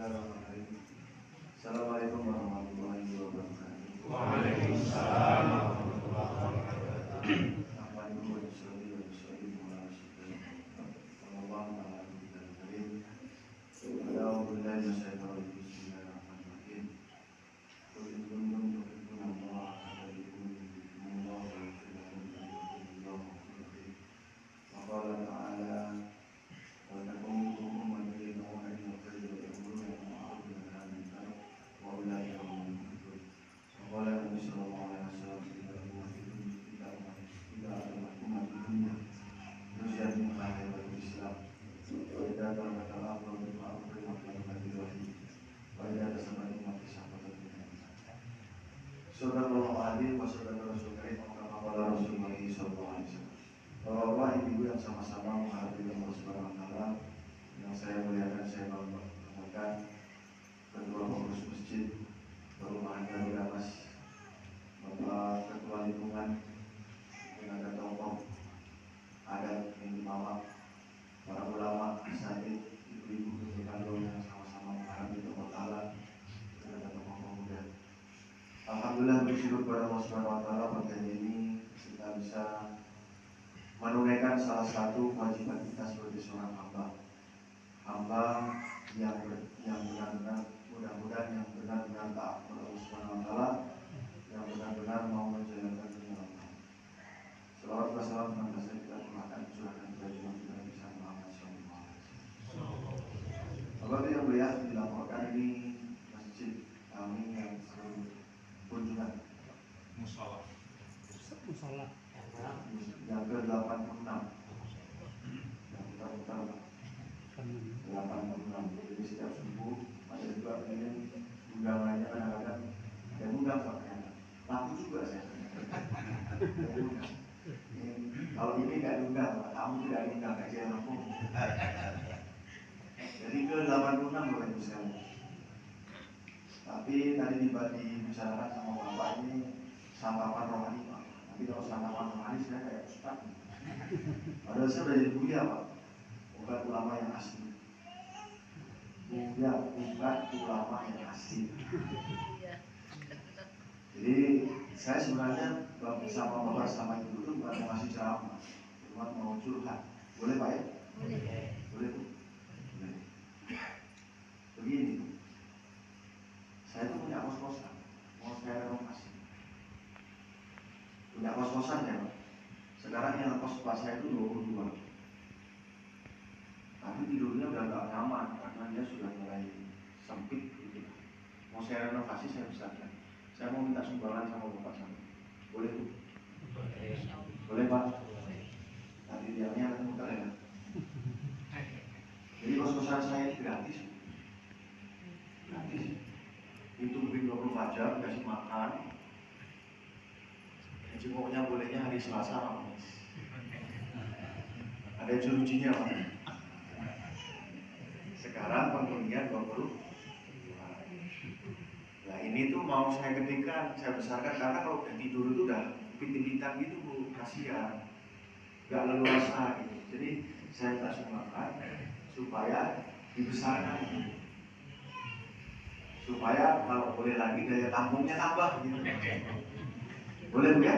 Bismillahirrahmanirrahim. Assalamualaikum warahmatullahi wabarakatuh. Waalaikumsalam warahmatullahi wabarakatuh. Assalamualaikum warahmatullahi wabarakatuh. Bismillahirrahmanirrahim. Qul in kuntum tuhibbuna Allah fattabi'uni yuhibbukumullah wa yaghfir lakum dhunubakum. Wa qala ta'ala wa lakum minkum ummatun yad'una ila al-khayri wa ya'muruna bil ma'ruf wa yanhauna 'anil munkar wa ulaika humul muflihun. Wa qala Nabi sallallahu alaihi wasallam idza ummati dunya nuziat min khairal Islam wa idza taraka al-amru bil ma'ruf wa nahy 'anil munkar wa idza tasabbaha ummati sahabatan Sallallahu alaihi wasallam kama qala Rasulullah sallallahu alaihi wasallam. Bapak ibu yang sama-sama menghadapi Allah Subhanahu wa taala, yang saya muliakan, saya banggakan, ketua pengurus masjid perumahan Darul Anas, Bapak ketua lingkungan, tenaga tokoh adat yang Mamak, para ulama, asatidz, ibu-ibu ketua yang sama-sama menghadapi Allah taala, tenaga tokoh pemuda. Alhamdulillah, bersyukur kepada Allah Subhanahu wa taala pada ini kita bisa menunaikan salah satu kewajiban kita sebagai seorang hamba yang benar-benar, mudah-mudahan yang benar-benar taat kepada Allah Subhanahu wa taala, yang benar-benar mau menjalankan dunia Allah. Selawat wa salam semoga kita curahkan kepada kita bisa Muhammad sallallahu alaihi wasallam. Bapak yang mulia, dilaporkan ini masjid kami yang kunjungan Musola. yang ke-86 yang kita putar 86. Jadi setiap subuh ada juga ini undangannya, kadang-kadang ada undang pakaian laku juga saya. Kalau ini nggak diundang, kamu tidak diundang aja laku. Jadi ke-86 Bapak Ibu sekalian. Tapi tadi dibicarakan sama Bapak ini santapan rohani Pak. Tapi kalau santapan rohani saya kayak ustaz. Padahal saya udah jadi buya Pak, bukan ulama yang asli. Buya bukan ulama yang asli. Jadi saya sebenarnya bersama Bapak sama Ibu itu bukan mau ngasih ceramah, cuma mau curhat. Boleh Pak ya? Boleh Bu? Boleh. Begini, saya tuh punya kos-kosan, mau saya renovasi. Punya kos-kosan ya Pak. Sekarang yang kos saya itu 22. Tapi tidurnya udah gak nyaman karena dia sudah mulai sempit gitu. Mau saya renovasi saya bisa kan. Saya mau minta sumbangan sama Bapak sama. Boleh Bu? Boleh Pak? Nanti dianya akan muter ya. Jadi kos-kosan saya ini gratis. Gratis. Itu lebih 24 jam kasih makan. Jenguknya bolehnya hari Selasa Kamis. Ada jurujinya Pak. Sekarang penghunian 20. Nah ini tuh mau saya gedekan, saya besarkan karena kalau udah tidur itu udah pinting-pintang gitu Bu, kasihan, gak leluasa gitu. Jadi saya minta sumbangan supaya dibesarkan gitu. Supaya kalau boleh lagi daya tampungnya tambah gitu. Boleh Bu ya?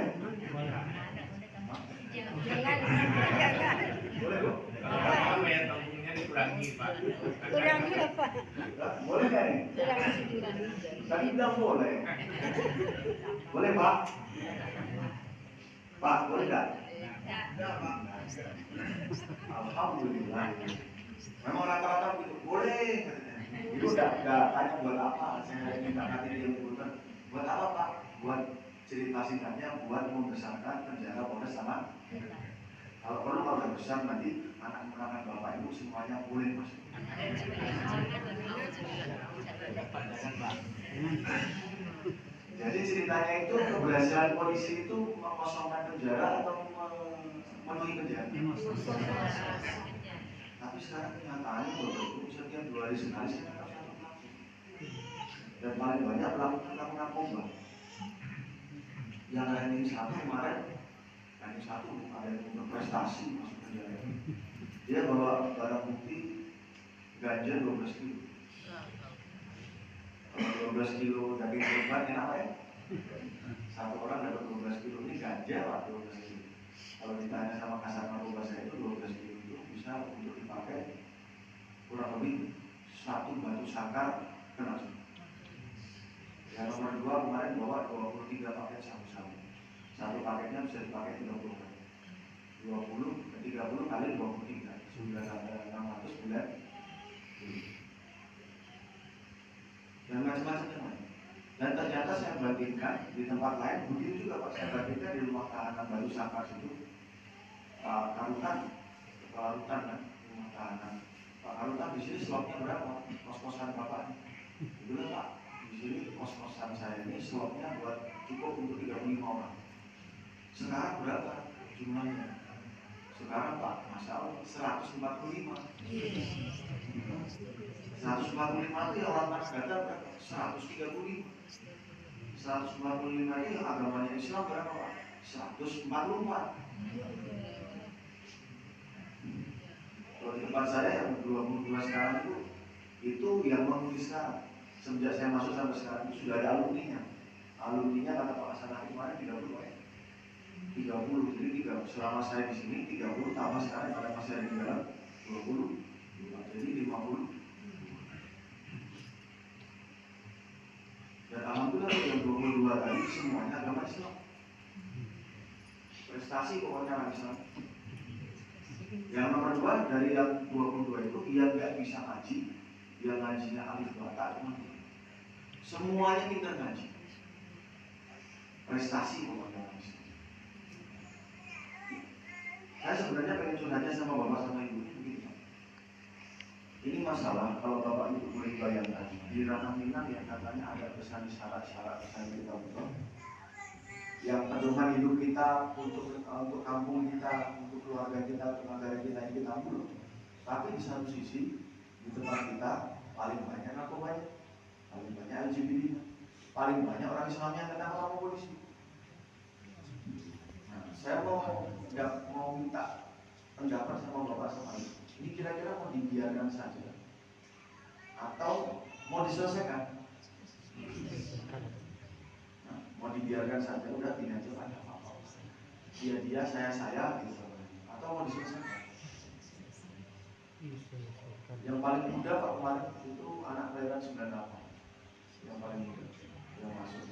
Boleh Bu? Kalau daya tampungnya dikurangi Pak. Kurangi apa? Boleh nggak nih? Kurangi. Tadi bilang boleh. Boleh Pak? Pak, boleh nggak? Alhamdulillah. Memang rata-rata begitu. Boleh. Itu udah tanya buat apa? Saya minta nanti dia buat apa Pak? Buat cerita singkatnya buat membesarkan penjara Polres sama. Kalau perlu kalau udah besar nanti anak-anak Bapak Ibu semuanya boleh masuk. Jadi ceritanya itu keberhasilan polisi itu mengosongkan penjara atau memenuhi penjara. Tapi sekarang kenyataannya Bapak Ibu setiap 2 hari sekali saya nangkap satu pelaku. Dan paling banyak pelaku narkoba. Yang ranking 1 kemarin, ranking 1 ada yang berprestasi masuk penjara. Dia bawa barang bukti ganja 12 kilo. Kalau 12 kilo daging kurban enak Pak ya? Satu orang dapat 12 kilo, ini ganja Pak 12 kilo. Kalau ditanya sama kasar narkoba saya itu 12 kilo itu bisa untuk dipakai kurang lebih satu batu sakar kena. Yang nomor 2 kemarin bawa 23 paket sabu-sabu. Satu paketnya bisa dipakai 30 kali. 30 kali 23, 900 bulan. Dan macam-macam yang lain. Dan ternyata saya bandingkan di tempat lain begitu juga Pak. Saya bandingkan di rumah tahanan Baru Sakar itu Pak Karutan, Kepala Rutan kan, rumah tahanan. Pak Karutan di sini slotnya berapa? Kos-kosan Bapak. Dulu Pak, di sini kos-kosan saya ini slotnya buat cukup untuk 35 orang. Sekarang berapa jumlahnya? Sekarang Pak, Masya Allah 145. 145 itu yang orang Tanah Datar berapa? 135. 145 ini agamanya Islam berapa Pak? 144. Kalau di tempat saya yang 22 sekarang itu yang menghuni sekarang. Semenjak saya masuk sampai sekarang itu sudah ada alumninya. Alumninya kata Pak Hasan Hakim kemarin 30 ya. 30, jadi 3, selama saya di sini 30 tambah sekarang pada masih ada di dalam 20, jadi 50. Dan alhamdulillah yang 22 tadi semuanya agama Islam. Prestasi pokoknya agama Islam. Yang nomor 2 dari yang 22 itu dia nggak bisa ngaji, dia ngajinya alif bata teman-teman. Semuanya pintar ngaji. Prestasi pokoknya agama Islam. Saya sebenarnya pengen curhatnya sama bapak sama ibu begini. Ini masalah kalau bapak ibu boleh bayangkan di ranah Minang yang katanya ada pesan syarat-syarat pesan kita betul. Yang pedoman hidup kita untuk kampung kita, untuk keluarga kita, untuk negara kita ini kita ambil. Tapi di satu sisi di tempat kita paling banyak narkobanya, paling banyak LGBT, paling banyak orang Islamnya kena orang polisi. Saya mau minta pendapat sama bapak sama ibu. Ini kira-kira mau dibiarkan saja atau mau diselesaikan? Nah, mau dibiarkan saja, udah gini aja ada apa-apa. Dia saya gitu. Atau mau diselesaikan? Yang paling muda Pak kemarin itu anak kelahiran 98. Yang paling muda yang masuk.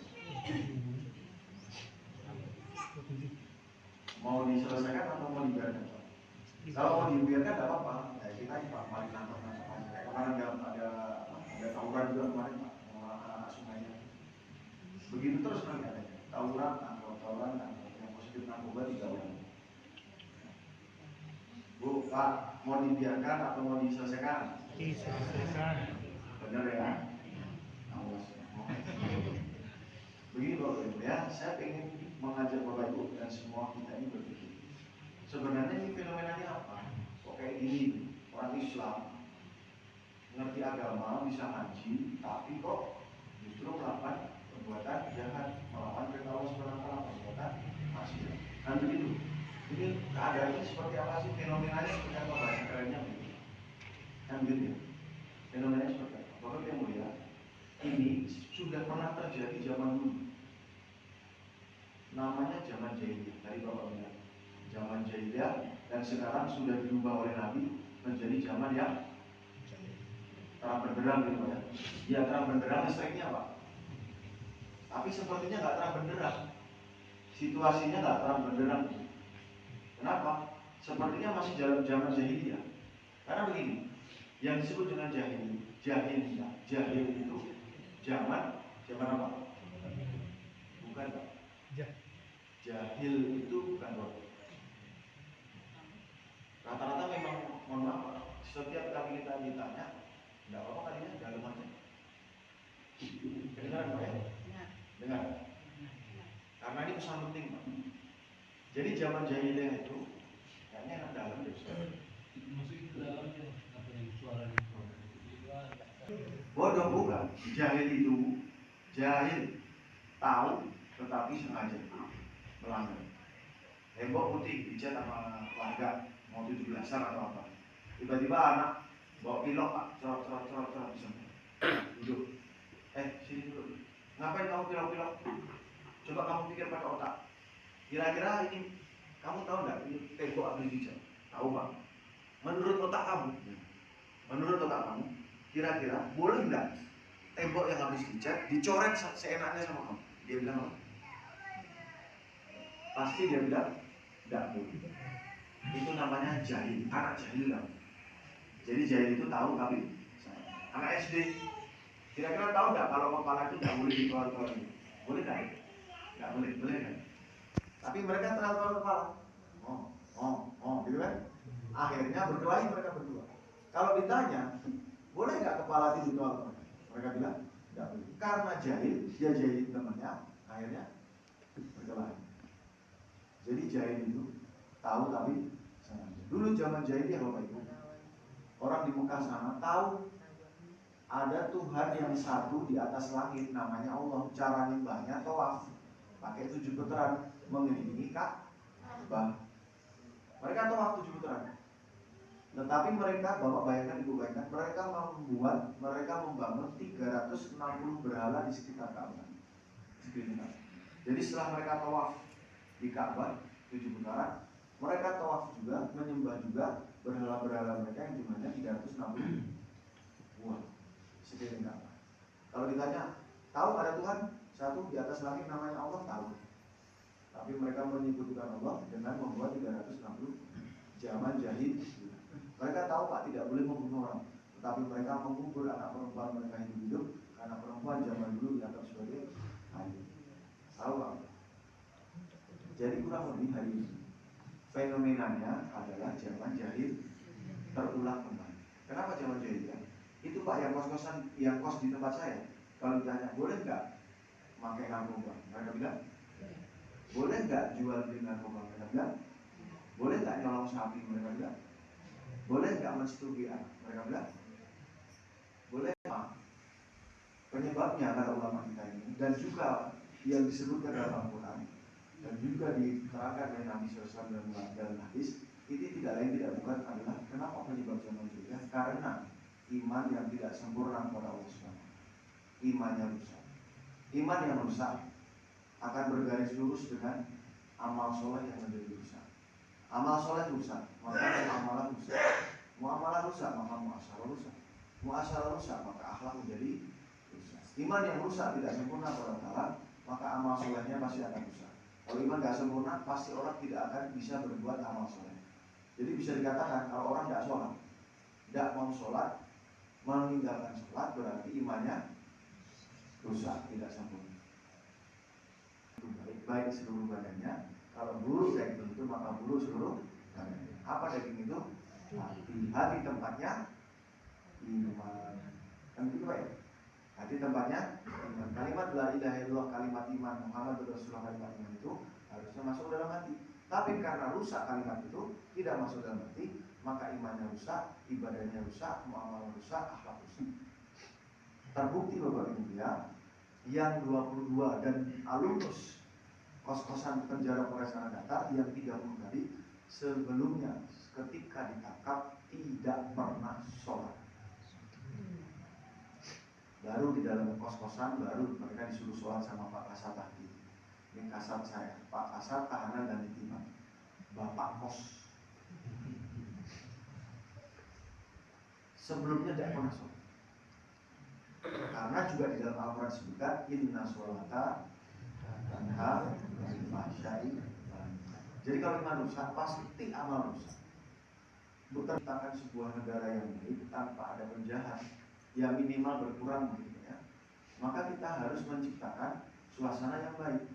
Mau diselesaikan atau mau dibiarkan? Kalau mau dibiarkan tidak apa-apa. Ya, kita ini Pak paling nangkep aja. Kemarin ada tawuran juga kemarin Pak, anak sungainya. Begitu terus nanti ada tawuran, yang positif narkoba 3 orang. Bu, Pak, mau dibiarkan atau mau diselesaikan? Diselesaikan. Benar ya? Awas. Begini Bapak Ibu ya, saya ingin mengajak Bapak Ibu dan semua kita ini berpikir. Sebenarnya ini fenomenanya apa? Kok kayak gini? Orang Islam ngerti agama, bisa ngaji, tapi kok justru melakukan perbuatan jahat, melawan perintah Allah Subhanahu wa taala, perbuatan maksiat. Kan begitu. Ini keadaannya seperti apa sih? Fenomenanya seperti apa bahasa kerennya begitu? Kan begitu ya? Fenomenanya seperti apa? Bapak yang mulia, ini sudah pernah terjadi zaman dulu. Namanya zaman jahiliyah. Tadi Bapak bilang zaman jahiliyah, dan sekarang sudah diubah oleh Nabi menjadi zaman yang terang benderang gitu ya. Ya terang benderang listriknya Pak. Tapi sepertinya nggak terang benderang. Situasinya nggak terang benderang. Kenapa? Sepertinya masih dalam zaman jahiliyah. Karena begini, yang disebut dengan jahiliyah, jahil itu zaman apa? Bukan Pak. Jahil itu bukan Pak. Rata-rata memang, mohon maaf Pak, setiap kali kita ditanya, tidak apa-apa kalinya dalam aja. Dengar Pak ya? Dengar. Karena ini pesan penting Pak. Jadi zaman jahiliyah itu kayaknya enak dalam deh. Masukin ke dalamnya apa yang suaranya? Bodoh bukan. Jahil itu jahil, tahu tetapi sengaja melanggar. Tembok putih dicat sama warga mau 17-an atau apa. Tiba-tiba anak bawa pilok Pak, cerot di sana. bilang, coba kamu pikir pakai otak. Kira-kira ini kamu tahu nggak ini tembok habis dicat? Tahu Pak? Menurut otak kamu, kira-kira boleh nggak tembok yang habis dicat dicoret seenaknya sama kamu? Dia bilang apa? Pasti dia bilang nggak boleh. Itu namanya jahil, anak jahil kan? Jadi jahil itu tahu tapi anak SD kira-kira tahu nggak kalau kepala itu nggak boleh dikeluar-keluar? Boleh nggak? Nggak boleh, boleh kan? Tapi mereka terlalu kepala. Gitu kan? Akhirnya berkelahi mereka berdua. Kalau ditanya, boleh nggak kepala itu dikeluar-keluar? Mereka bilang nggak boleh. Karena jahil, dia jahilin temannya, akhirnya berkelahi. Jadi jahil itu tahu tapi sengaja. Dulu zaman jahiliyah Bapak Ibu, orang di Mekah sana tahu ada Tuhan yang satu di atas langit namanya Allah. Cara nyembahnya tawaf, pakai 7 putaran mengelilingi Ka'bah. Mereka tawaf 7 putaran. Tetapi mereka, Bapak bayangkan, Ibu bayangkan, mereka membangun 360 berhala di sekitar Ka'bah. Jadi setelah mereka tawaf di Ka'bah 7 putaran, mereka tawaf juga, menyembah juga berhala-berhala mereka yang jumlahnya 360 buah sekeliling Ka'bah. Kalau ditanya, tahu ada Tuhan satu di atas langit namanya Allah? Tahu. Tapi mereka menyebutkan Allah dengan membuat 360 zaman jahil. Mereka tahu Pak tidak boleh membunuh orang, tetapi mereka mengubur anak perempuan mereka hidup-hidup. Anak perempuan zaman dulu dianggap sebagai hayu. Tahu Pak? Jadi kurang lebih hari ini fenomenanya adalah zaman jahil terulang kembali. Kenapa zaman jahil ya? Itu Pak yang kos-kosan, yang kos di tempat saya, kalau ditanya boleh nggak pakai narkoba, mereka bilang boleh nggak jual beli narkoba, mereka bilang boleh nggak nyolong sapi, mereka bilang boleh nggak mensetujui anak, mereka bilang boleh. Penyebabnya kata ulama kita ini, dan juga yang disebutkan dalam Al-Quran dan juga diterangkan oleh Nabi SAW dalam hadis, itu tidak lain tidak bukan adalah kenapa penyebab zaman jahiliyah? Karena iman yang tidak sempurna kepada Allah SWT. Imannya rusak. Iman yang rusak akan bergaris lurus dengan amal soleh yang menjadi rusak. Amal soleh rusak, maka muamalah rusak. Muamalah rusak, maka muasyarah rusak. Muasyarah rusak, maka akhlak menjadi rusak. Iman yang rusak tidak sempurna kepada Allah, maka amal solehnya pasti akan rusak. Kalau iman tidak sempurna, pasti orang tidak akan bisa berbuat amal soleh. Jadi bisa dikatakan kalau orang tidak sholat, tidak mau sholat, meninggalkan sholat, berarti imannya rusak, tidak sempurna. Baik seluruh badannya. Kalau buruk daging itu, maka buruk seluruh badannya. Apa daging itu? Hati tempatnya iman. Kan begitu Pak ya? Hati tempatnya iman. Kalimat la ilaha illallah, kalimat iman, Muhammad Rasulullah, kalimat iman itu harusnya masuk dalam hati. Tapi karena rusak kalimat itu, tidak masuk dalam hati, maka imannya rusak, ibadahnya rusak, muamalah rusak, akhlak rusak. Terbukti Bapak Ibu ya, yang 22 dan alumnus kos-kosan penjara Polres Tanah Datar yang 30 kali sebelumnya ketika ditangkap tidak pernah sholat. Baru di dalam kos-kosan baru mereka disuruh sholat sama Pak Kasat tadi. Ini kasat saya, Pak Kasat tahanan dan ditimbang. Bapak kos. Sebelumnya tidak pernah sholat. Karena juga di dalam Al-Quran disebutkan inna sholata tanha anil fahsya'i. Jadi kalau iman rusak pasti amal rusak. Bukan menciptakan sebuah negara yang baik tanpa ada penjahat, ya minimal berkurang begitu ya. Maka kita harus menciptakan suasana yang baik.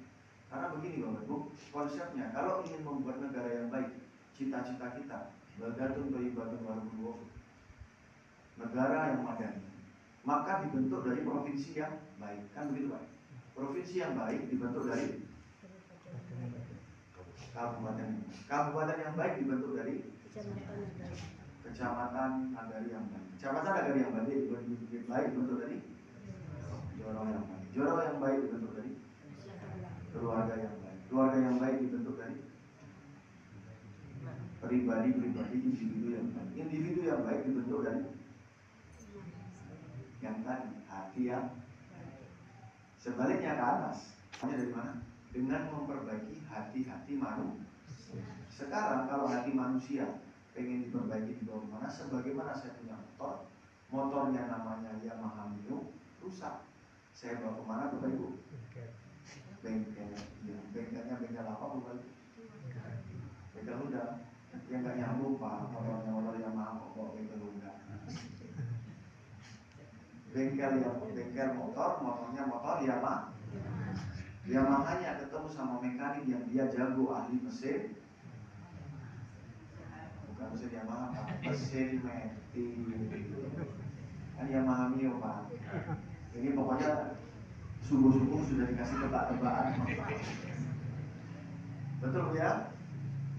Karena begini Bapak Ibu, konsepnya kalau ingin membuat negara yang baik, cita-cita kita baldatun thayyibatun wa rabbun ghafur, negara yang madani, maka dibentuk dari provinsi yang baik, kan begitu Pak? Provinsi yang baik dibentuk dari kabupaten. Kabupaten yang baik dibentuk dari kecamatan nagari yang baik. Kecamatan nagari yang baik dibentuk dari joroh yang baik. Joroh yang baik dibentuk dari keluarga yang baik. Keluarga yang baik dibentuk dari pribadi-pribadi, individu yang baik. Individu yang baik dibentuk dari yang tadi, hati yang Sebaliknya ke atas. Dari mana? Dengan memperbaiki hati-hati manusia. Sekarang kalau hati manusia pengen diperbaiki di bawah mana? Sebagaimana saya punya motor, motornya namanya Yamaha Mio, rusak. Saya bawa kemana Bapak Ibu? Bengkel. Ya, bengkelnya bengkel apa Bapak Ibu? Bengkel Honda. Yang nggak nyambung Pak, motor Yamaha kok bawa bengkel Honda. Bengkel motornya motor Yamaha. Yamahanya ketemu sama mekanik yang dia jago ahli mesin. Bukan mesin Yamaha Pak, mesin metik. Kan Yamaha Mio Pak. Ini pokoknya subuh-subuh sudah dikasih tebak-tebakan. Betul ya?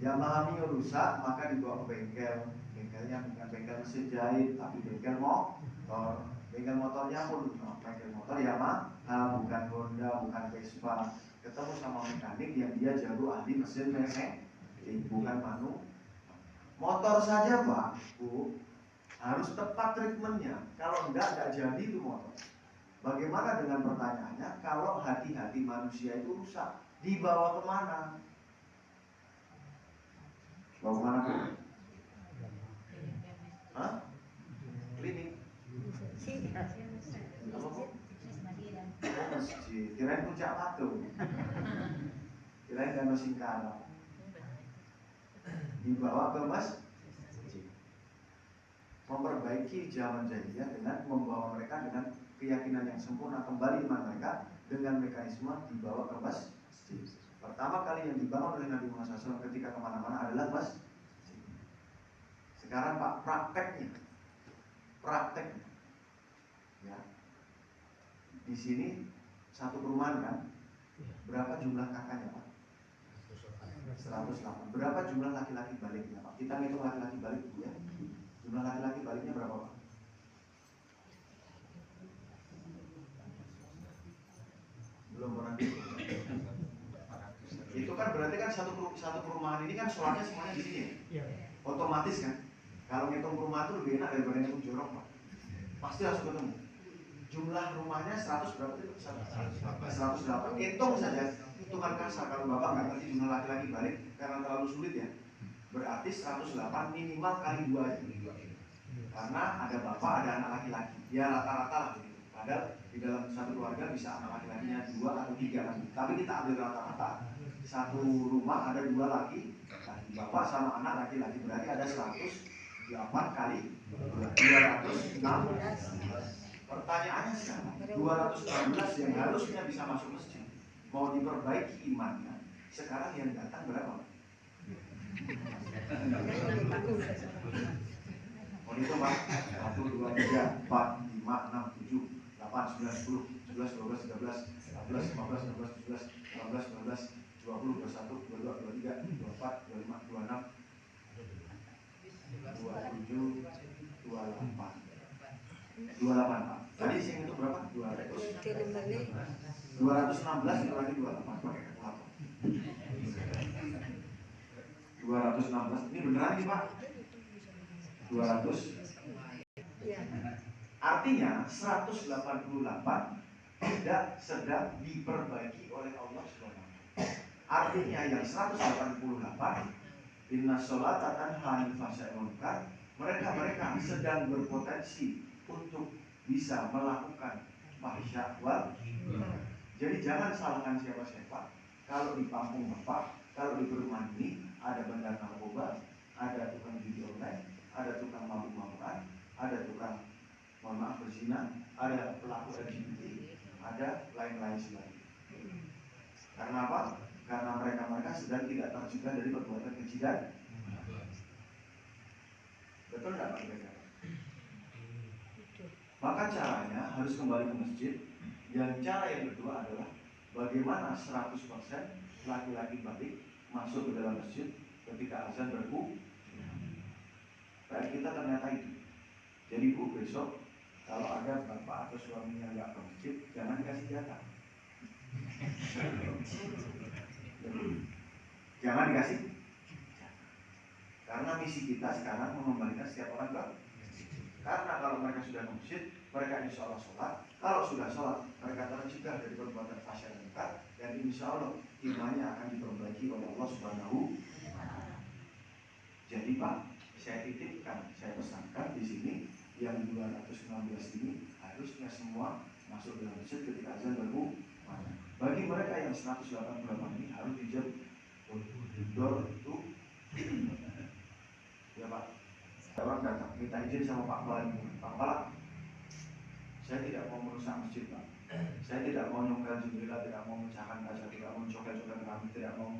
Yamaha Mio rusak, maka dibawa ke bengkel. Bengkelnya bukan bengkel mesin jahit, tapi bengkel motor. Bengkel motornya pun bengkel motor Yamaha, bukan Honda, bukan Vespa. Ketemu sama mekanik yang dia jago ahli mesin metik, bukan motor saja Pak, Bu, harus tepat treatmentnya. Kalau enggak jadi itu motor. Bagaimana dengan pertanyaannya, kalau hati-hati manusia itu rusak, dibawa kemana? Bawa kemana Bu? Hah? Klinik? Apa Bu? Oh, masjid. Kirain Puncak Batu. Kirain Danau Singkara. Dibawa ke masjid. Memperbaiki zaman jahiliyah dengan membawa mereka dengan keyakinan yang sempurna, kembali iman mereka dengan mekanisme dibawa ke masjid. Pertama kali yang dibangun oleh Nabi Muhammad SAW ketika kemana-mana adalah masjid. Sekarang Pak, prakteknya, ya. Di sini satu perumahan kan, berapa jumlah kakaknya Pak? 108. Berapa jumlah laki-laki baliknya Pak? Kita ngitung laki-laki balik dulu ya. Jumlah laki-laki baliknya berapa Pak? Belum pernah dihitung. Itu kan berarti kan satu perumahan ini kan sholatnya semuanya di sini ya? Otomatis kan? Kalau ngitung perumahan itu lebih enak daripada ngitung jorok Pak. Pasti harus ketemu. Jumlah rumahnya 100 berapa itu? 108. Hitung saja, hitungan kasar. Kalau Bapak nggak ngerti jumlah laki-laki balik karena terlalu sulit ya. Berarti 108 minimal kali 2 aja. Karena ada bapak, ada anak laki-laki. Ya rata-rata lah begitu. Padahal di dalam satu keluarga bisa anak laki-lakinya 2 atau 3 kan. Tapi kita ambil rata-rata. Satu rumah ada 2 laki, bapak sama anak laki-laki. Berarti ada 108 kali 216. Pertanyaannya sekarang, 216 yang harusnya bisa masuk masjid, mau diperbaiki imannya, sekarang yang datang berapa? Mau dihitung Pak? 1, 2, 3, 4, 5, 6, 7, 8, 9, 10, 11, 12, 13, 14, 15, 16, 17, 18, 19, 20, 21, 22, 23, 24, 25, 26, 27, 28 Pak. Tadi sing itu berapa? 216 dikurangi 28 pakai kalkulator. 216 ini beneran nih Pak? 200. Artinya 188 tidak sedang diperbaiki oleh Allah SWT. Artinya yang 188 inna sholata tanha 'anil fahsya'i wal munkar, mereka sedang berpotensi untuk bisa melakukan fahsya wal munkar. Jadi jangan salahkan siapa-siapa. Kalau di kampung Bapak, kalau di perumahan ini ada bandar narkoba, ada tukang judi online, ada tukang mabuk-mabukan, ada tukang mohon maaf berzina, ada pelaku LGBT, ada lain-lain sebagainya. Karena apa? Karena mereka sedang tidak tercegah dari perbuatan keji dan betul nggak Pak? Maka caranya harus kembali ke masjid. Yang cara yang kedua adalah bagaimana 100% laki-laki balik masuk ke dalam masjid ketika azan berkumandang. Kayak kita ternyata itu. Jadi Bu, besok kalau ada bapak atau suaminya nggak ke masjid, jangan dikasih jatah. Jangan dikasih. Karena misi kita sekarang mengembalikan setiap orang ke. Karena kalau mereka sudah ke masjid, mereka insya Allah sholat. Kalau sudah sholat, mereka tercegah dari perbuatan fahsyat dan munkar, dan insya Allah imannya akan diperbaiki oleh Allah Subhanahu wa Ta'ala. Jadi Pak, saya titipkan, saya pesankan di sini yang 216 ini harusnya semua masuk dalam masjid ketika azan berkumandang. Bagi mereka yang 188 ini harus dijemput itu. Ya Pak, orang datang minta izin sama Pak Kepala Lingkungan. Pak Kepala, saya tidak mau merusak masjid Pak. Saya tidak mau nyongkel jendela, tidak mau memecahkan kaca, tidak mau cokel-cokel kami, tidak mau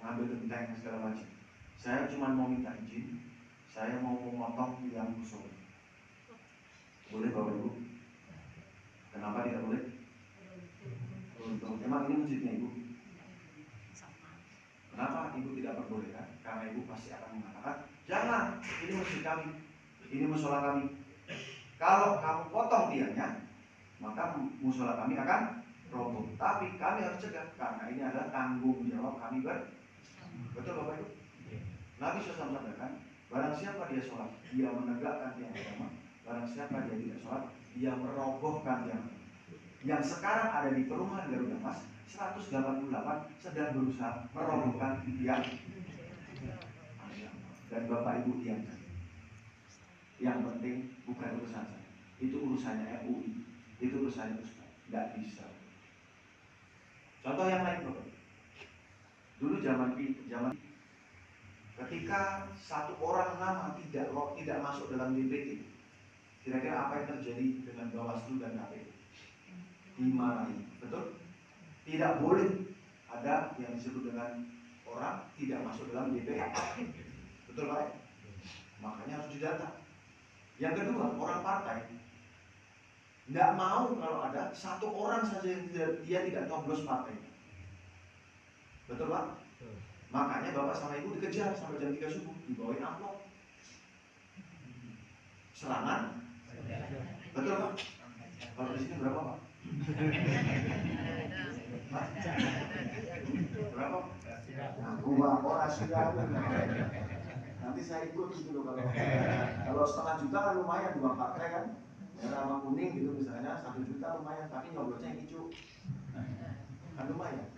ngambil genteng dan segala macam. Saya cuma mau minta izin, saya mau memotong tiang musola. Boleh Bapak Ibu? Kenapa tidak boleh? Untuk emang ini masjidnya Ibu? Kenapa Ibu tidak perbolehkan? Karena Ibu pasti akan mengatakan, jangan, ini masjid kami, ini musola kami. Kalau kamu potong tiangnya, maka musola kami akan roboh. Tapi kami harus cegah, karena ini adalah tanggung jawab kami betul Bapak Ibu? Nabi SAW mengatakan, barang siapa dia sholat, dia menegakkan tiang agama. Barang siapa dia tidak sholat, dia merobohkan tiang agama. Yang sekarang ada di perumahan Garuda Mas 188 sedang berusaha merobohkan tiang agama. Dan Bapak Ibu diam saja. Yang penting bukan urusan saya, itu urusannya MUI, itu urusannya Ustaz, tidak bisa. Contoh yang lain Bapak. Dulu zaman ketika satu orang nama tidak masuk dalam DPT, kira-kira apa yang terjadi dengan Bawaslu dan KPU? Dimarahi, betul? Tidak boleh ada yang disebut dengan orang tidak masuk dalam DPT, betul Pak? Makanya harus didata. Yang kedua, orang partai tidak mau kalau ada satu orang saja yang dia tidak coblos partai. Betul Pak? Makanya Bapak sama Ibu dikejar sampai jam 3 subuh, dibawain amplop. Serangan? Betul Pak? Kalau di sini berapa Pak? Berapa? Aku Pak, orang sudah. Nanti saya ikut gitu loh kalau setengah juta kan lumayan dua partai kan, merah sama kuning gitu misalnya 1 juta lumayan, tapi nyoblosnya yang hijau kan lumayan.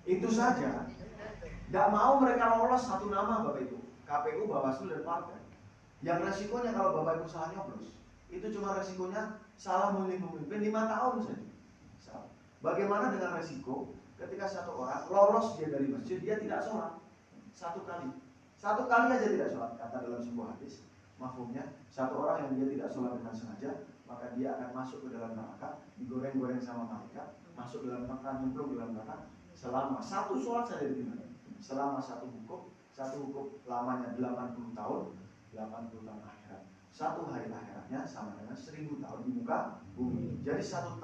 Itu saja, tidak mau mereka lolos satu nama Bapak Ibu, KPU, Bawaslu dan partai. Yang resikonya kalau Bapak Ibu salah nyoblos, itu cuma resikonya salah memilih pemimpin 5 tahun saja. Bagaimana dengan resiko ketika satu orang lolos dia dari masjid, dia tidak sholat satu kali aja tidak sholat, kata dalam sebuah hadis, mafhumnya satu orang yang dia tidak sholat dengan sengaja, maka dia akan masuk ke dalam neraka, digoreng-goreng sama malaikat, masuk dalam neraka, nyemplung dalam neraka selama satu sholat saja dimana, selama satu hukum lamanya 80 tahun, 80 tahun akhirat. Satu hari akhiratnya sama dengan 1000 tahun di muka bumi. Jadi satu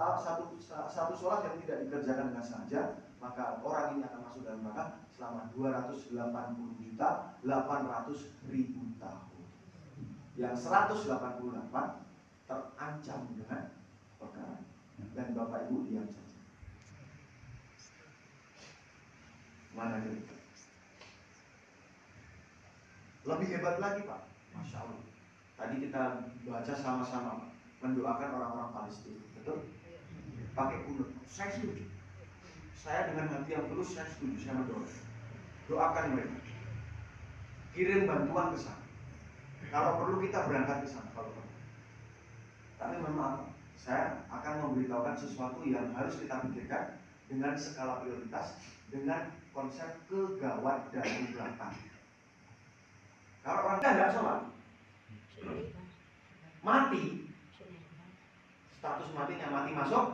sholat yang tidak dikerjakan dengan sengaja, maka orang ini akan masuk dalam neraka selama 280.800.000 tahun. Yang 188 terancam dengan perkara, dan Bapak Ibu diam saja. Mana kita? Lebih hebat lagi Pak, Masya Allah. Tadi kita baca sama-sama mendoakan orang-orang Palestina, betul? Pakai kunut, saya setuju. Saya dengan hati yang tulus, saya setuju, saya mendoakan. Doakan mereka, kirim bantuan ke sana. Kalau perlu kita berangkat ke sana kalau perlu. Tapi memang saya akan memberitahukan sesuatu yang harus kita pikirkan dengan skala prioritas, dengan konsep kegawat daruratan. Kalau orang tidak sholat, mati, status matinya mati masuk.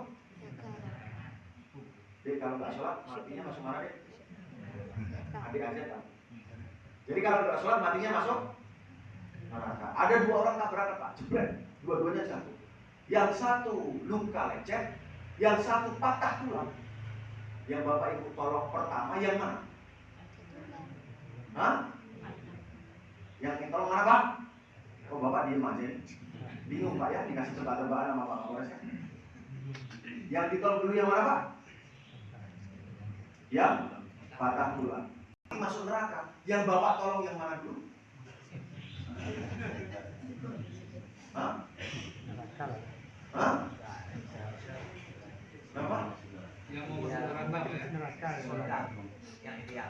Jadi kalau nggak sholat, matinya masuk mana deh? Adik aja kan. Jadi kalau nggak sholat, matinya masuk neraka. Ada 2 orang tabrakan Pak, jebret, dua-duanya jatuh. Yang satu luka lecet, yang satu patah tulang. Yang Bapak Ibu tolong pertama yang mana? Hah? Yang ditolong mana Pak? Oh Bapak diem aja. Bingung Pak ya, dikasih tebak-tebakan sama Pak Kapolresnya. Yang ditolong dulu yang mana Pak? Yang patah tulang. Masuk neraka. Yang Bapak tolong yang mana dulu? Hah? Hah? Kenapa? Yang mau masuk neraka ya.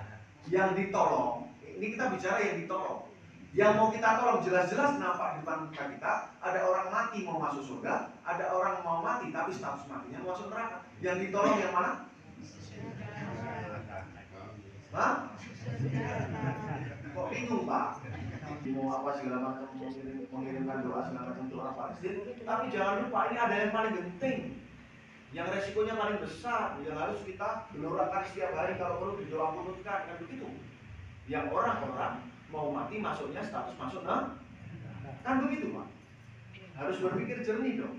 Yang ditolong, ini kita bicara yang ditolong. Yang mau kita tolong jelas-jelas nampak di depan muka kita. Ada orang mati mau masuk surga, ada orang mau mati tapi status matinya mau masuk neraka. Yang ditolong yang mana? Hah? Kok bingung Pak? Mau apa segala macam, mengirimkan doa segala macam untuk orang Palestina. Tapi jangan lupa ini ada yang paling penting, yang resikonya paling besar, yang harus kita gelorakan setiap hari kalau perlu didoa kunutkan, kan begitu. Yang orang-orang mau mati masuknya status masuk kan begitu Pak. Harus berpikir jernih dong.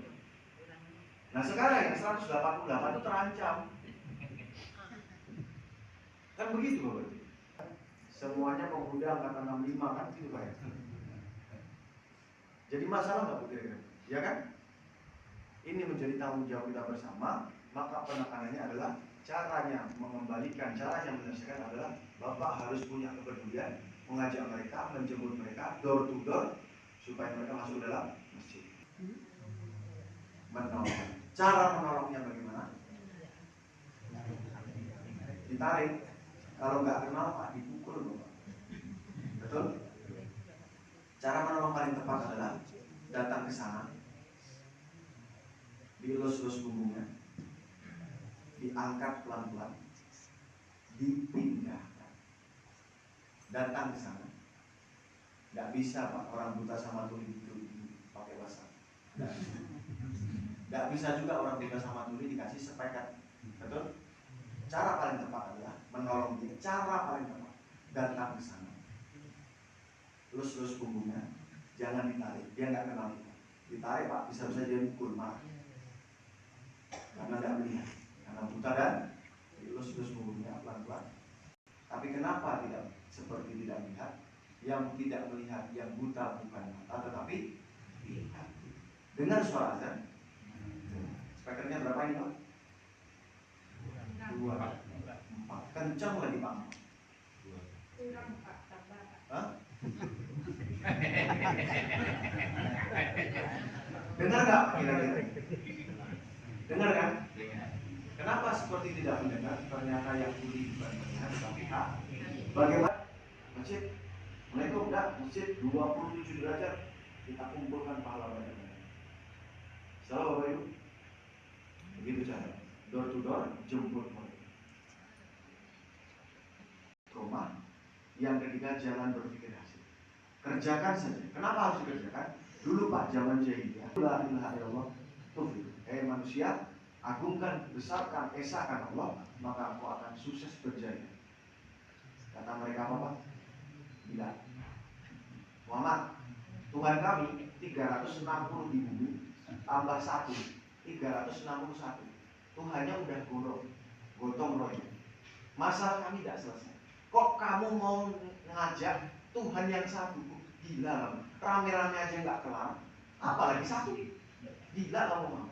Nah sekarang yang 188 itu terancam. Kan begitu Bapak. Semuanya pemuda angkatan 65 kan gitu Pak ya. Jadi masalah nggak begitu ya kan? Ini menjadi tanggung jawab kita bersama. Maka penekanannya adalah caranya mengembalikan, cara yang menyelesaikan adalah Bapak harus punya kepedulian, mengajak mereka, menjemput mereka door to door supaya mereka masuk dalam masjid. Menolong. Cara menolongnya bagaimana? Ditarik. Kalau nggak kenal Pak dipukul Bapak. Betul? Cara menolong paling tepat adalah datang ke sana, dielus-elus punggungnya, diangkat pelan-pelan, dipindahkan. Datang ke sana. Nggak bisa Pak orang buta sama tuli itu pakai WhatsApp. Nggak bisa juga orang buta sama tuli dikasih sepekat. Betul? Cara paling tepat adalah menolong dia. Cara paling tepat datang ke sana. Lus-lus punggungnya, jangan ditarik. Dia nggak kenal kita. Ditarik Pak, bisa-bisa dia mukul marah. Karena nggak melihat, karena buta dan dilus-lus punggungnya pelan-pelan. Tapi kenapa tidak seperti tidak melihat? Yang tidak melihat, yang buta bukan mata, tetapi lihat. Dengar suara azan. Speakernya berapa ini Pak? 2, 4. Kencang lagi Pak. Hah? Dengar nggak kira-kira? Dengar kan? Kenapa seperti tidak mendengar? Ternyata yang tuli bukan mendengar tetapi hak. Bagaimana? Masjid, Assalamualaikum enggak? Masjid 27 derajat kita kumpulkan pahala banyak-banyak. Salah Bapak Ibu? Begitu cara. Door to door jemput mereka. Rumah. Yang ketiga jangan berpikir hasil. Kerjakan saja. Kenapa harus dikerjakan? Dulu Pak zaman jahiliyah. La ilaha illallah tuflih. Manusia, agungkan, besarkan, esakan Allah, maka engkau akan sukses berjaya. Kata mereka apa Pak? Bila Muhammad, Tuhan kami 360 di bumi tambah 1 361. Tuhannya udah gotong royong. Masalah kami tidak selesai. Kok kamu mau ngajak Tuhan yang satu? Gila kamu. Rame-rame aja nggak kelar. Apalagi satu. Gila kamu mau.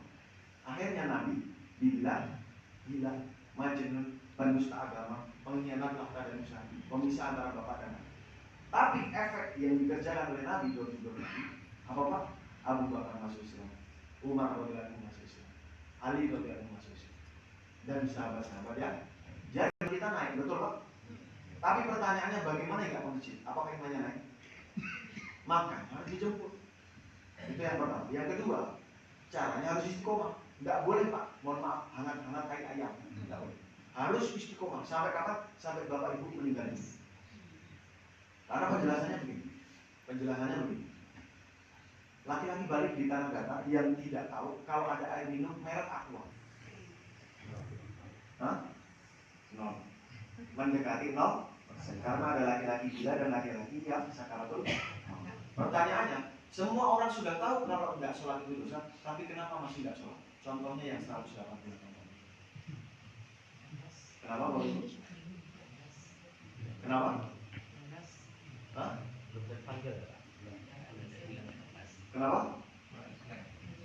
Akhirnya Nabi dibilang gila, majnun, pendusta agama, pengkhianat harta dan usaha, pemisah antara bapak dan anak. Tapi efek yang dikerjakan oleh Nabi door-to-door Nabi, apa Pak? Abu Bakar masuk Islam, Umar radhiyallahu anhu masuk Islam, Ali radhiyallahu anhu masuk Islam, dan sahabat-sahabat ya. Jadi kita naik, betul Pak? Tapi pertanyaannya bagaimana nggak ke masjid? Apakah imannya naik? Maka harus dijemput. Itu yang pertama. Yang kedua, caranya harus istiqomah. Nggak boleh Pak, mohon maaf, hangat-hangat kayak ayam. Nggak boleh. Harus istiqomah. Sampai kapan? Sampai Bapak Ibu meninggal ini. Karena penjelasannya begini. Penjelasannya begini. Laki-laki balik di tanah datar yang tidak tahu kalau ada air minum merek Aqua. Hah? 0. Mendekati 0. Karena ada laki-laki gila dan laki-laki yang sakaratul. Pertanyaannya, semua orang sudah tahu kalau tidak sholat itu dosa, tapi kenapa masih tidak sholat? Contohnya yang 180 tahun. Kenapa Bapak Ibu? Kenapa? Hah? Kenapa?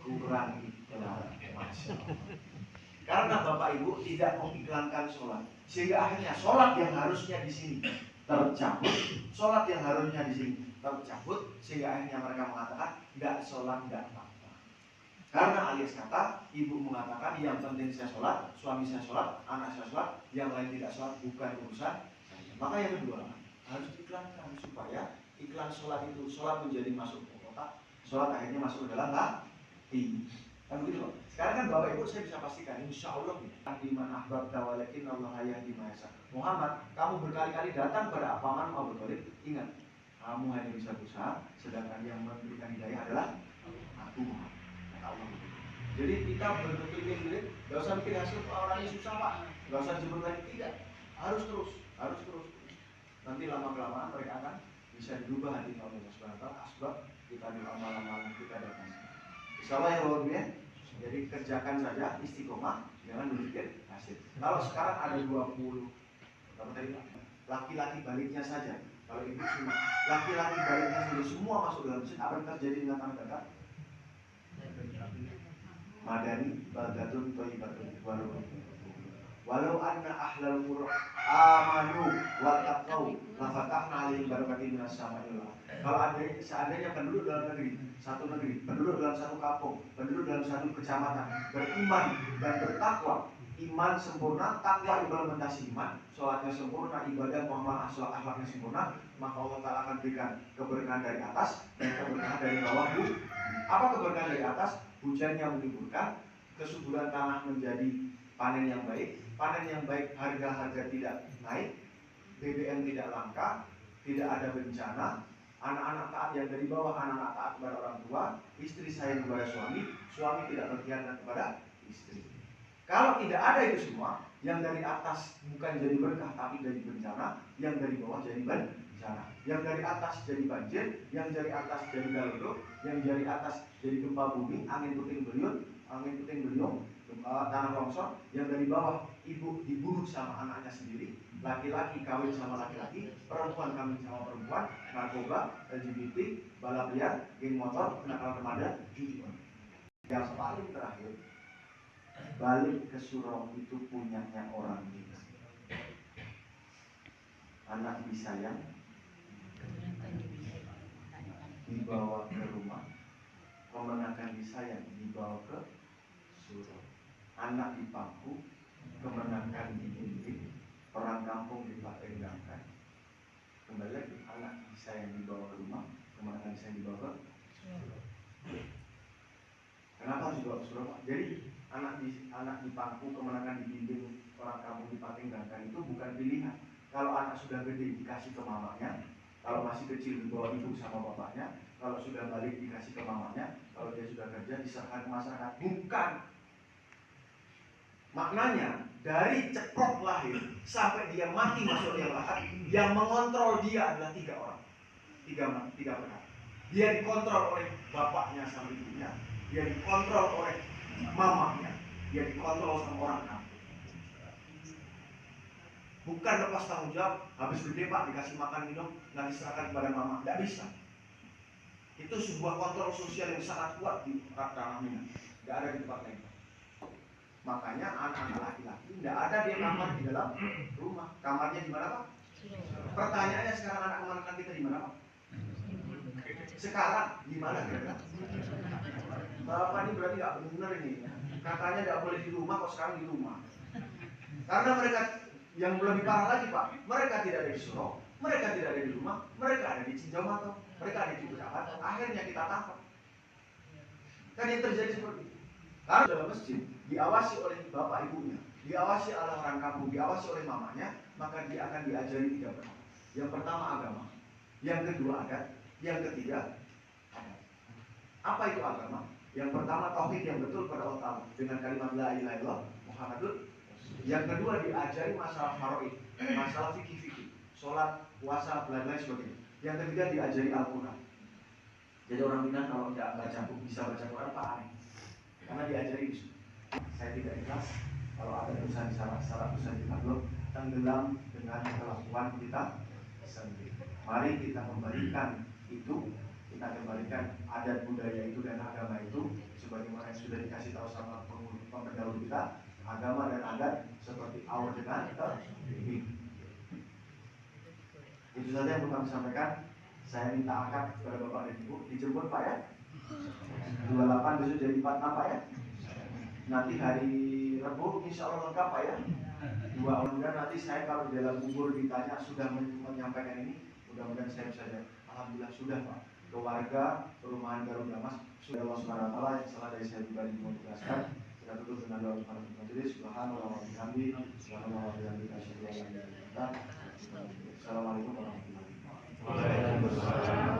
Kurang ikhlas. Karena Bapak Ibu tidak mengiklankan sholat, sehingga akhirnya sholat yang harusnya di sini tercabut, sholat yang harusnya di sini tercabut sehingga akhirnya mereka mengatakan nggak sholat nggak apa-apa. Karena alias kata ibu mengatakan yang penting saya sholat, suami saya sholat, anak saya sholat, yang lain tidak sholat bukan urusan saya. Maka yang kedua harus diiklankan supaya iklan sholat itu sholat menjadi masuk ke otak, sholat akhirnya masuk ke dalam hati. Kan begitu loh. Sekarang kan Bapak Ibu saya bisa pastikan insya Allah iman ahbab tawalakin Allah yahdi ma yasha. Muhammad, kamu berkali-kali datang pada paman Abu Thalib, ingat kamu hanya bisa berusaha, sedangkan yang memberikan hidayah adalah aku Muhammad. Allah. Jadi kita berpikir-pikir, gak usah mikir hasil orangnya susah pak, gak usah jemput lagi, tidak, harus terus. Nanti lama-kelamaan mereka akan bisa dirubah hatinya oleh Allah Subhanahu wa taala, asbab kita di amalan-amalan kita datang. Insyaallah ya Allah. Jadi kerjakan saja istiqomah, jangan berpikir hasil. Kalau sekarang ada 20 laki-laki baliknya saja, kalau ibu semua laki-laki baliknya saja semua masuk dalam masjid, apa yang terjadi dengan tanah datar? Madani baldatun thayyibatun walau anna ahlal qura amanu wa taqau la fatahna alaihim barakatin minas sama'i wal ardh. Kalau seandainya penduduk dalam negeri, satu negeri, penduduk dalam satu kampung, penduduk dalam satu kecamatan beriman dan bertakwa, iman sempurna, takwa implementasi iman, sholatnya sempurna, ibadah muamalah akhlaknya sempurna, maka Allah Ta'ala akan berikan keberkahan dari atas dan keberkahan dari bawah. Apa keberkahan dari atas? Hujannya menimbulkan, kesuburan tanah menjadi panen yang baik, harga-harga tidak naik, BBM tidak langka, tidak ada bencana, anak-anak taat yang dari bawah, anak-anak taat kepada orang tua, istri sayang kepada suami, suami tidak berkhianat kepada istri. Kalau tidak ada itu semua, yang dari atas bukan jadi berkah tapi jadi bencana, yang dari bawah jadi bencana, yang dari atas jadi banjir, yang dari atas jadi galdo, yang dari atas jadi gempa bumi, angin puting beliung, tanah longsor, yang dari bawah ibu dibunuh sama anaknya sendiri, laki-laki kawin sama laki-laki, perempuan kawin sama perempuan, narkoba, LGBT, balap liar, geng motor, kenakalan remaja, judi online. Yang paling terakhir, balik ke surau itu punyanya orang kita. Anak disayang, dibawa ke rumah, kemenakan disayang, dibawa ke surau. Anak dipangku, kemenakan dibimbing, orang kampung dipatengangkan. Kembali lagi, anak disayang dibawa ke rumah, kemenakan disayang dibawa ke surau. Kenapa harus dibawa ke surau? Jadi anak dipangku, kemenakan dibimbing, orang kampung dipatengangkan itu bukan pilihan. Kalau anak sudah gede dikasih ke mamanya, kalau masih kecil dibawa ibu sama bapaknya, kalau sudah balik dikasih ke mamanya, kalau dia sudah kerja diserahkan ke masyarakat. Bukan. Maknanya dari ceplok lahir sampai dia mati masuk liang lahat, yang mengontrol dia adalah 3 orang, tiga perkara. Dia dikontrol oleh bapaknya sama ibunya, dia dikontrol oleh mamanya, dia dikontrol sama orang kampung. Bukan lepas tanggung jawab, habis gede pak dikasih makan minum, nanti serahkan kepada mama, tidak bisa. Itu sebuah kontrol sosial yang sangat kuat di tanah Minang, tidak ada di tempat lain. Makanya anak-anak laki-laki tidak ada dia kamar di dalam rumah. Kamarnya di mana pak? Pertanyaannya sekarang anak kemanakan kita di mana pak? Sekarang di mana kira-kira? Bapak ini berarti nggak benar ini. Katanya tidak boleh di rumah, kok sekarang di rumah. Karena mereka yang lebih parah lagi pak, mereka tidak ada di surau, mereka tidak ada di rumah, mereka ada di Cinjaumato, mereka ada di Jakarta. Akhirnya kita tangkap. Kan yang terjadi seperti itu. Karena dalam masjid diawasi oleh bapak ibunya, diawasi oleh orang kampung, diawasi oleh mamanya, maka dia akan diajari 3 perkara. Yang pertama agama, yang kedua adat, yang ketiga adat. Apa itu agama? Yang pertama tauhid yang betul pada Allah Ta'ala dengan kalimat la ilaha illallah Muhammadur. Yang kedua diajari masalah faraid, masalah fikih-fikih, sholat, puasa, belajar sebagainya. Yang ketiga diajari Al-Quran. Jadi orang Minang kalau tidak baca buku, bisa baca Quran pak aneh, karena diajari itu. Saya tidak ikhlas kalau ada urusan salah urusan kita belum tenggelam dengan kelakuan kita sendiri. Mari kita kembalikan itu, kita kembalikan adat budaya itu dan agama itu sebagaimana yang sudah dikasih tahu sama pendahulu kita. Agama dan adat seperti aur dengan tebing. Itu saja yang kami sampaikan. Saya minta akad kepada Bapak dan Ibu dijemput Pak ya. 28 besok jadi 46 Pak ya. Nanti hari Rabu insya Allah lengkap Pak ya. 2 mudah-mudahan nanti saya kalau di dalam kubur ditanya sudah menyampaikan ini, mudah-mudahan saya bisa jawab alhamdulillah sudah Pak. Keluarga perumahan Garuda Mas sudah Allah Subhanahu wa taala yang salah dari saya pribadi mau dijelaskan. Kita tutup dengan doa kepada majelis. Subhanallah wa bihamdi, subhanallah wa bihamdi, asyhadu an la ilaha illallah. Assalamualaikum warahmatullahi wabarakatuh.